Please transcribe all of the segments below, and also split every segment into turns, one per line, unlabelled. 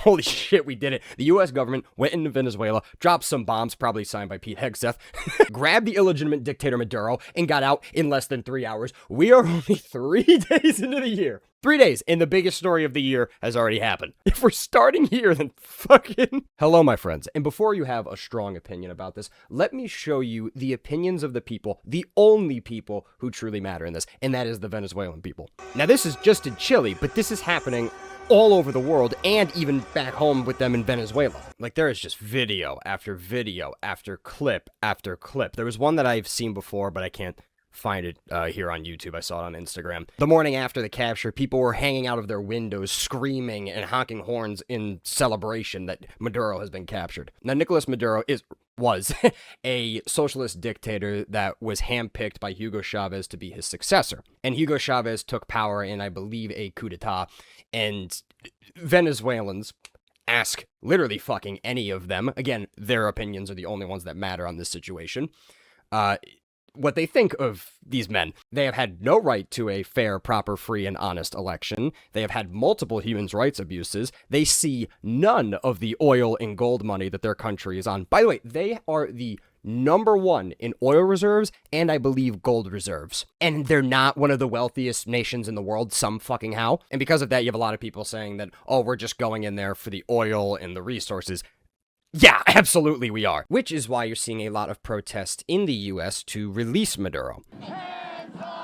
Holy shit, we did it. The U.S. government went into Venezuela, dropped some bombs, probably signed by Pete Hegseth, grabbed the illegitimate dictator Maduro, and got out in less than 3 hours. We are only 3 days into the year. 3 days, and the biggest story of the year has already happened. If we're starting here, then fucking... Hello, my friends, and before you have a strong opinion about this, let me show you the opinions of the people, the only people who truly matter in this, and that is the Venezuelan people. Now, this is just in Chile, but this is happening all over the world, and even back home with them in Venezuela. Like, there is just video after video after clip after clip. There was one that I've seen before, but I can't find it here on YouTube. I saw it on Instagram. The morning after the capture, people were hanging out of their windows, screaming and honking horns in celebration that Maduro has been captured. Now, Nicolas Maduro was a socialist dictator that was handpicked by Hugo Chavez to be his successor. And Hugo Chavez took power in, I believe, a coup d'etat. And Venezuelans ask literally fucking any of them. Again, their opinions are the only ones that matter on this situation. What they think of these men. They have had no right to a fair, proper, free, and honest election. They have had multiple human rights abuses. They see none of the oil and gold money that their country is on. By the way, they are the #1 in oil reserves and I believe gold reserves. And they're not one of the wealthiest nations in the world, some fucking how. And because of that, you have a lot of people saying that, oh, we're just going in there for the oil and the resources. Yeah, absolutely we are. Which is why you're seeing a lot of protests in the U.S. to release Maduro.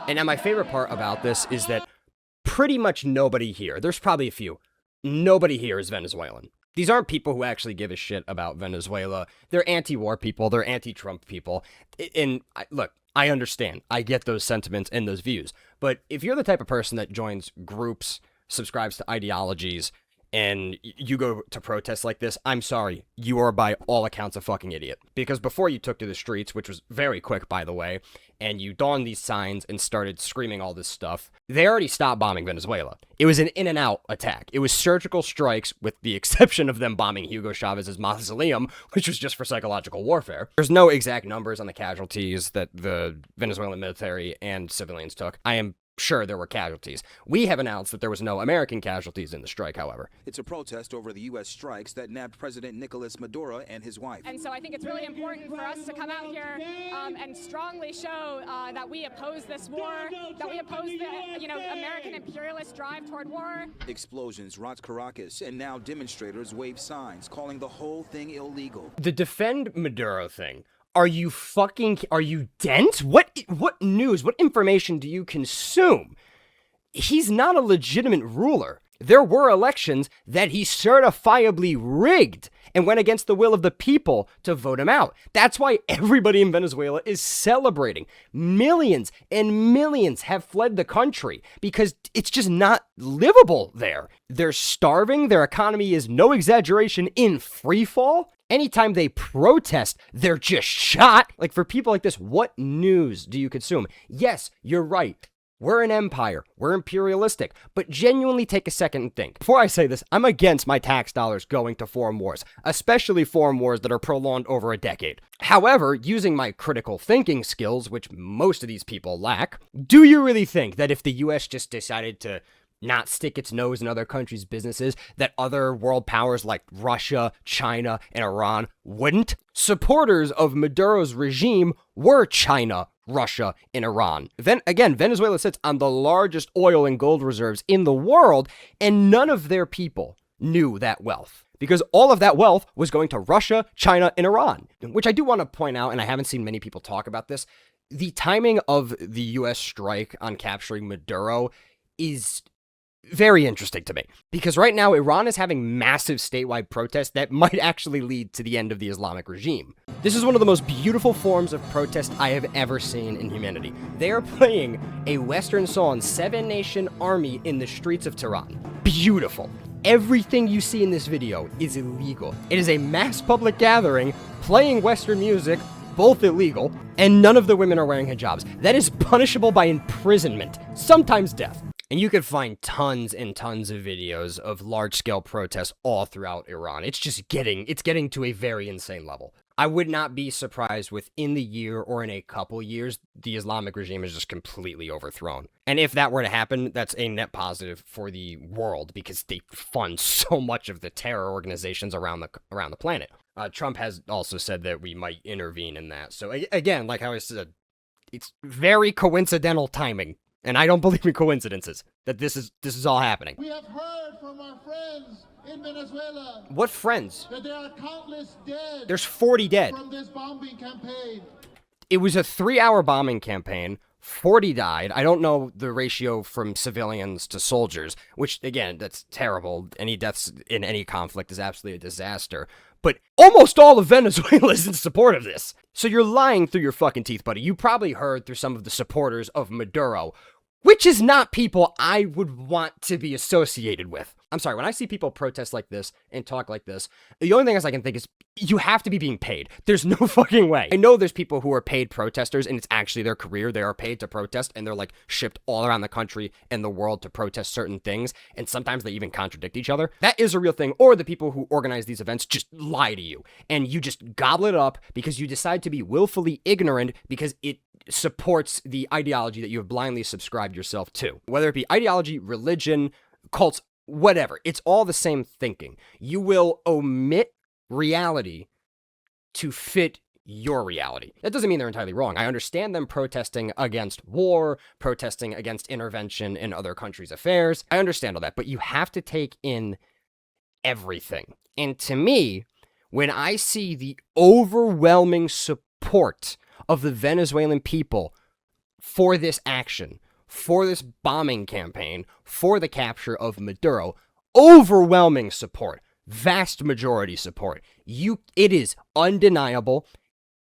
And now my favorite part about this is that pretty much nobody here, there's probably a few, nobody here is Venezuelan. These aren't people who actually give a shit about Venezuela. They're anti-war people, they're anti-Trump people. And look, I understand. I get those sentiments and those views. But if you're the type of person that joins groups, subscribes to ideologies, and you go to protests like this, I'm sorry, you are by all accounts a fucking idiot. Because before you took to the streets, which was very quick, by the way, and you donned these signs and started screaming all this stuff, they already stopped bombing Venezuela. It was an in-and-out attack. It was surgical strikes, with the exception of them bombing Hugo Chavez's mausoleum, which was just for psychological warfare. There's no exact numbers on the casualties that the Venezuelan military and civilians took. I am sure there were casualties. We have announced that there was no American casualties in the strike, however.
It's a protest over the U.S. strikes that nabbed President Nicolas Maduro and his wife.
And so I think it's really important for us to come out here and strongly show that we oppose this war, that we oppose the American imperialist drive toward war.
Explosions rocked Caracas, and now demonstrators wave signs calling the whole thing illegal.
The defend Maduro thing. Are you dense? What news, what information do you consume? He's not a legitimate ruler. There were elections that he certifiably rigged and went against the will of the people to vote him out. That's why everybody in Venezuela is celebrating. Millions and millions have fled the country because it's just not livable there. They're starving. Their economy is, no exaggeration, in free fall. Anytime they protest, they're just shot. Like, for people like this, what news do you consume? Yes, you're right. We're an empire. We're imperialistic. But genuinely take a second and think. Before I say this, I'm against my tax dollars going to foreign wars, especially foreign wars that are prolonged over a decade. However, using my critical thinking skills, which most of these people lack, do you really think that if the U.S. just decided to not stick its nose in other countries' businesses, that other world powers like Russia, China, and Iran wouldn't? Supporters of Maduro's regime were China, Russia, and Iran. Again, Venezuela sits on the largest oil and gold reserves in the world, and none of their people knew that wealth. Because all of that wealth was going to Russia, China, and Iran. Which I do want to point out, and I haven't seen many people talk about this, the timing of the U.S. strike on capturing Maduro is very interesting to me, because right now Iran is having massive statewide protests that might actually lead to the end of the Islamic regime. This is one of the most beautiful forms of protest I have ever seen in humanity. They are playing a Western song, Seven Nation Army, in the streets of Tehran. Beautiful. Everything you see in this video is illegal. It is a mass public gathering playing Western music, both illegal, and none of the women are wearing hijabs. That is punishable by imprisonment, sometimes death. And you could find tons and tons of videos of large-scale protests all throughout Iran. It's getting to a very insane level. I would not be surprised within the year or in a couple years, the Islamic regime is just completely overthrown. And if that were to happen, that's a net positive for the world because they fund so much of the terror organizations around the planet. Trump has also said that we might intervene in that. So again, like how I said, it's very coincidental timing. And I don't believe in coincidences, that this is all happening.
We have heard from our friends in Venezuela.
What friends?
That there are countless dead.
There's 40 dead.
From this bombing campaign.
It was a 3-hour bombing campaign. 40 died. I don't know the ratio from civilians to soldiers, which, again, that's terrible. Any deaths in any conflict is absolutely a disaster. But almost all of Venezuela is in support of this. So you're lying through your fucking teeth, buddy. You probably heard through some of the supporters of Maduro, which is not people I would want to be associated with. I'm sorry, when I see people protest like this and talk like this, the only thing I can think is you have to be being paid. There's no fucking way. I know there's people who are paid protesters and it's actually their career. They are paid to protest and they're like shipped all around the country and the world to protest certain things. And sometimes they even contradict each other. That is a real thing. Or the people who organize these events just lie to you and you just gobble it up because you decide to be willfully ignorant because it supports the ideology that you have blindly subscribed yourself to. Whether it be ideology, religion, cults, whatever. It's all the same thinking. You will omit reality to fit your reality. That doesn't mean they're entirely wrong. I understand them protesting against war, protesting against intervention in other countries' affairs. I understand all that, but you have to take in everything. And to me, when I see the overwhelming support of the Venezuelan people for this action, for this bombing campaign, for the capture of Maduro, overwhelming support, vast majority support. It is undeniable.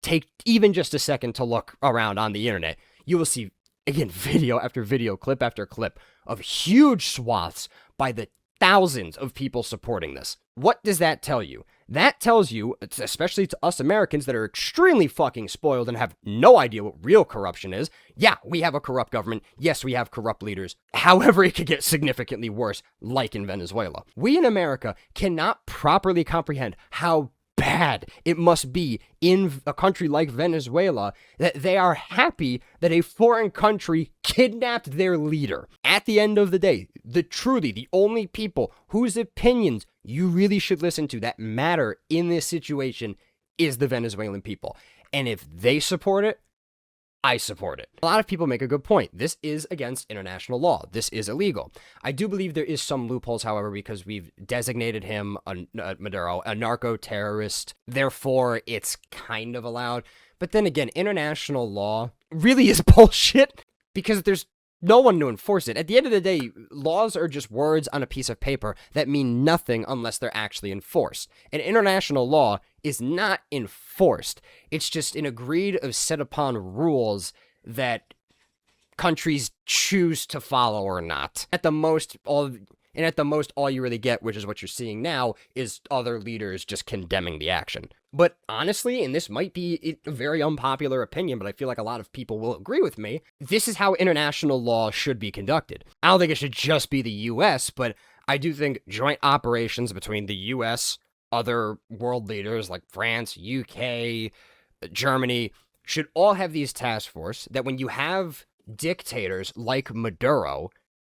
Take even just a second to look around on the internet. You will see, again, video after video, clip after clip of huge swaths by the thousands of people supporting this. What does that tell you? That tells you, especially to us Americans that are extremely fucking spoiled and have no idea what real corruption is. Yeah, we have a corrupt government. Yes, we have corrupt leaders. However, it could get significantly worse, like in Venezuela. We in America cannot properly comprehend how bad it must be in a country like Venezuela that they are happy that a foreign country kidnapped their leader. At the end of the day, the only people whose opinions you really should listen to that matter in this situation is the Venezuelan people. And if they support it, I support it. A lot of people make a good point. This is against international law. This is illegal. I do believe there is some loopholes, however, because we've designated him, Maduro, a narco-terrorist. Therefore, it's kind of allowed. But then again, international law really is bullshit because there's no one to enforce it. At the end of the day, laws are just words on a piece of paper that mean nothing unless they're actually enforced. And international law is not enforced. It's just an agreed of set upon rules that countries choose to follow or not. At the most, all you really get, which is what you're seeing now, is other leaders just condemning the action. But honestly, and this might be a very unpopular opinion, but I feel like a lot of people will agree with me, this is how international law should be conducted. I don't think it should just be the U.S., but I do think joint operations between the U.S., other world leaders like France, UK, Germany, should all have these task force that when you have dictators like Maduro,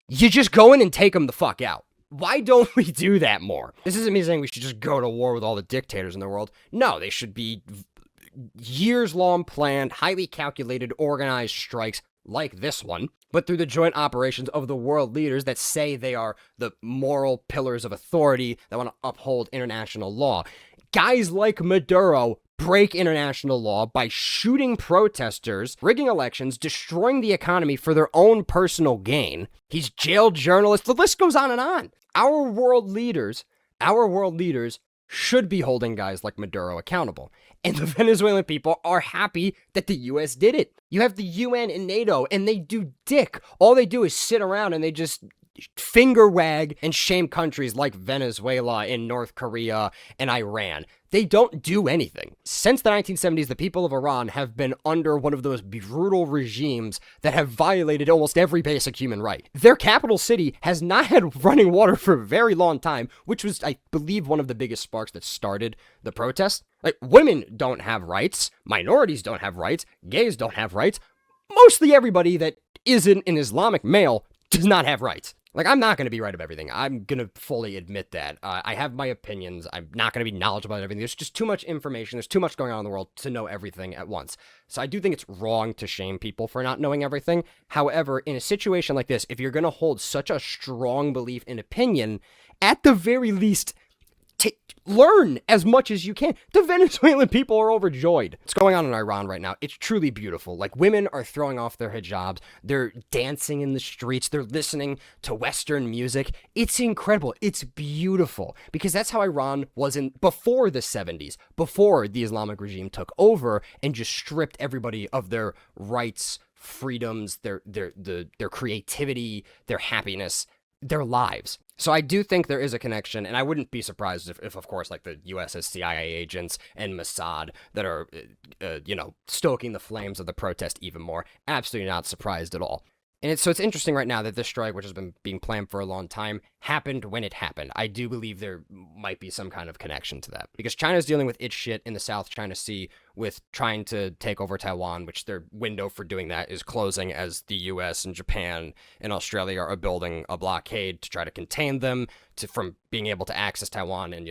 you just go in and take them the fuck out. Why don't we do that more? This isn't me saying we should just go to war with all the dictators in the world. No, they should be years-long planned, highly calculated, organized strikes like this one, but through the joint operations of the world leaders that say they are the moral pillars of authority that want to uphold international law. Guys like Maduro break international law by shooting protesters, rigging elections, destroying the economy for their own personal gain. He's jailed journalists. The list goes on and on. Our world leaders should be holding guys like Maduro accountable. And the Venezuelan people are happy that the U.S. did it. You have the UN and NATO, and they do dick. All they do is sit around and they just finger wag and shame countries like Venezuela and North Korea and Iran. They don't do anything. Since the 1970s, the people of Iran have been under one of those brutal regimes that have violated almost every basic human right. Their capital city has not had running water for a very long time, which was, I believe, one of the biggest sparks that started the protest. Like, women don't have rights, minorities don't have rights, gays don't have rights. Mostly everybody that isn't an Islamic male does not have rights. Like, I'm not going to be right about everything. I'm going to fully admit that. I have my opinions. I'm not going to be knowledgeable about everything. There's just too much information. There's too much going on in the world to know everything at once. So I do think it's wrong to shame people for not knowing everything. However, in a situation like this, if you're going to hold such a strong belief in opinion, at the very least, learn as much as you can. The Venezuelan people are overjoyed. What's going on in Iran right now? It's truly beautiful. Like, women are throwing off their hijabs. They're dancing in the streets. They're listening to Western music. It's incredible. It's beautiful. Because that's how Iran was before the 70s, before the Islamic regime took over and just stripped everybody of their rights, freedoms, their creativity, their happiness, their lives. So I do think there is a connection, and I wouldn't be surprised if of course, like, the U.S. has CIA agents and Mossad that are, stoking the flames of the protest even more. Absolutely not surprised at all. And it's interesting right now that this strike, which has been being planned for a long time, happened when it happened. I do believe there might be some kind of connection to that. Because China's dealing with its shit in the South China Sea with trying to take over Taiwan, which their window for doing that is closing as the US and Japan and Australia are building a blockade to try to contain them from being able to access Taiwan and,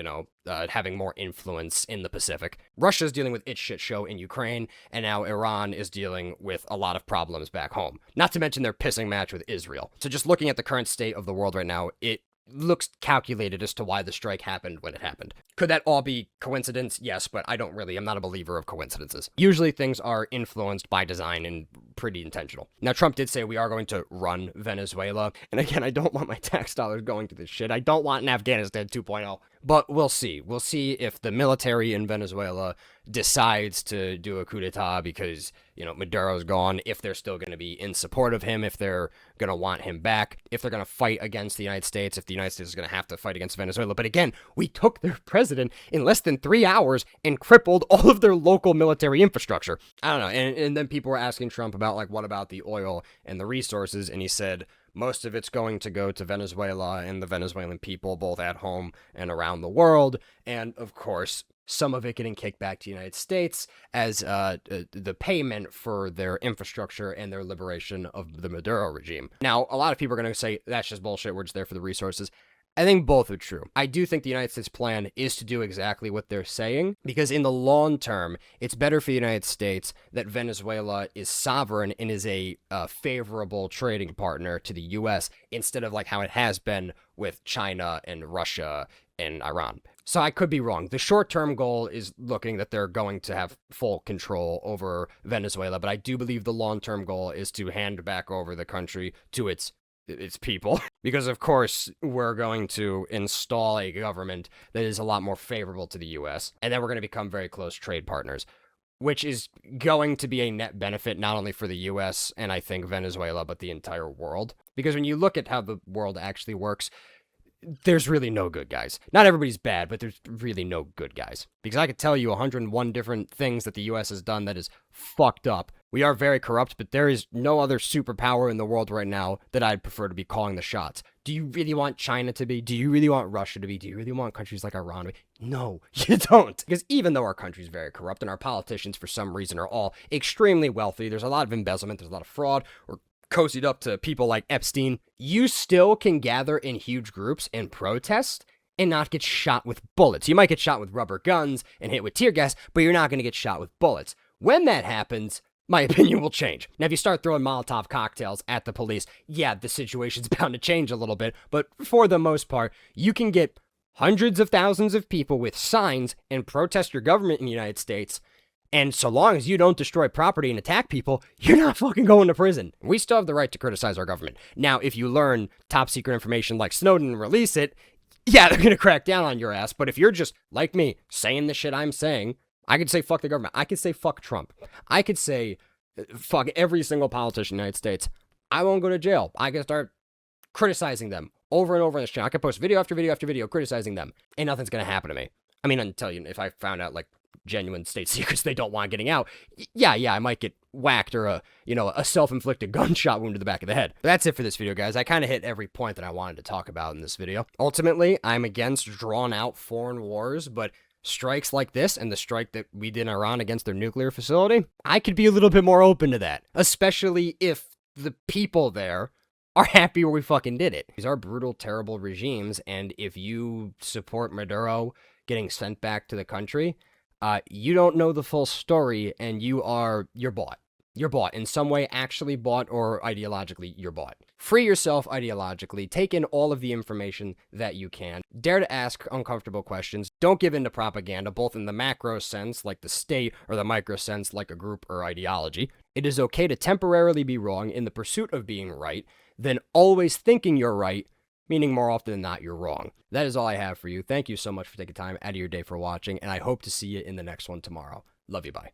having more influence in the Pacific. Russia's dealing with its shit show in Ukraine, and now Iran is dealing with a lot of problems back home. Not to mention their pissing match with Israel. So just looking at the current state of the world right now, it looks calculated as to why the strike happened when it happened. Could that all be coincidence? Yes, but I'm not a believer of coincidences. Usually things are influenced by design and pretty intentional. Now, Trump did say we are going to run Venezuela. And again, I don't want my tax dollars going to this shit. I don't want an Afghanistan 2.0. But we'll see. We'll see if the military in Venezuela decides to do a coup d'etat because, Maduro's gone, if they're still going to be in support of him, if they're going to want him back, if they're going to fight against the United States, if the United States is going to have to fight against Venezuela. But again, we took their president in less than 3 hours and crippled all of their local military infrastructure. I don't know. And then people were asking Trump about, like, what about the oil and the resources? And he said, most of it's going to go to Venezuela and the Venezuelan people, both at home and around the world. And of course, some of it getting kicked back to the United States as the payment for their infrastructure and their liberation of the Maduro regime. Now, a lot of people are going to say, that's just bullshit, we're just there for the resources. I think both are true. I do think the United States plan is to do exactly what they're saying, because in the long term, it's better for the United States that Venezuela is sovereign and is a favorable trading partner to the U.S. instead of like how it has been with China and Russia and Iran. So I could be wrong. The short-term goal is looking that they're going to have full control over Venezuela, but I do believe the long-term goal is to hand back over the country to its people, because of course we're going to install a government that is a lot more favorable to the US, and then we're going to become very close trade partners, which is going to be a net benefit not only for the US and I think Venezuela, but the entire world. Because when you look at how the world actually works, there's really no good guys. Not everybody's bad, but there's really no good guys. Because I could tell you 101 different things that the US has done that is fucked up. We are very corrupt, but there is no other superpower in the world right now that I'd prefer to be calling the shots. Do you really want China to be? Do you really want Russia to be? Do you really want countries like Iran to be? No, you don't. Because even though our country is very corrupt and our politicians for some reason are all extremely wealthy, there's a lot of embezzlement, there's a lot of fraud, or cozied up to people like Epstein, you still can gather in huge groups and protest and not get shot with bullets. You might get shot with rubber guns and hit with tear gas, but you're not going to get shot with bullets. When that happens, my opinion will change. Now, if you start throwing Molotov cocktails at the police, yeah, the situation's bound to change a little bit, but for the most part, you can get hundreds of thousands of people with signs and protest your government in the United States. And so long as you don't destroy property and attack people, you're not fucking going to prison. We still have the right to criticize our government. Now, if you learn top secret information like Snowden and release it, yeah, they're going to crack down on your ass. But if you're just, like me, saying the shit I'm saying, I could say fuck the government. I could say fuck Trump. I could say fuck every single politician in the United States. I won't go to jail. I can start criticizing them over and over on this channel. I can post video after video after video criticizing them, and nothing's going to happen to me. I mean, until if I found out, like, genuine state secrets they don't want getting out, yeah, I might get whacked or a self-inflicted gunshot wound to the back of the head. But that's it for this video, guys. I kind of hit every point that I wanted to talk about in this video. Ultimately, I'm against drawn-out foreign wars, but strikes like this and the strike that we did in Iran against their nuclear facility, I could be a little bit more open to that, especially if the people there are happy where we fucking did it. These are brutal, terrible regimes, and if you support Maduro getting sent back to the country, you don't know the full story, and you're bought. You're bought. In some way, actually bought, or ideologically, you're bought. Free yourself ideologically. Take in all of the information that you can. Dare to ask uncomfortable questions. Don't give in to propaganda, both in the macro sense, like the state, or the micro sense, like a group or ideology. It is okay to temporarily be wrong in the pursuit of being right, then always thinking you're right, meaning more often than not, you're wrong. That is all I have for you. Thank you so much for taking time out of your day for watching, and I hope to see you in the next one tomorrow. Love you, bye.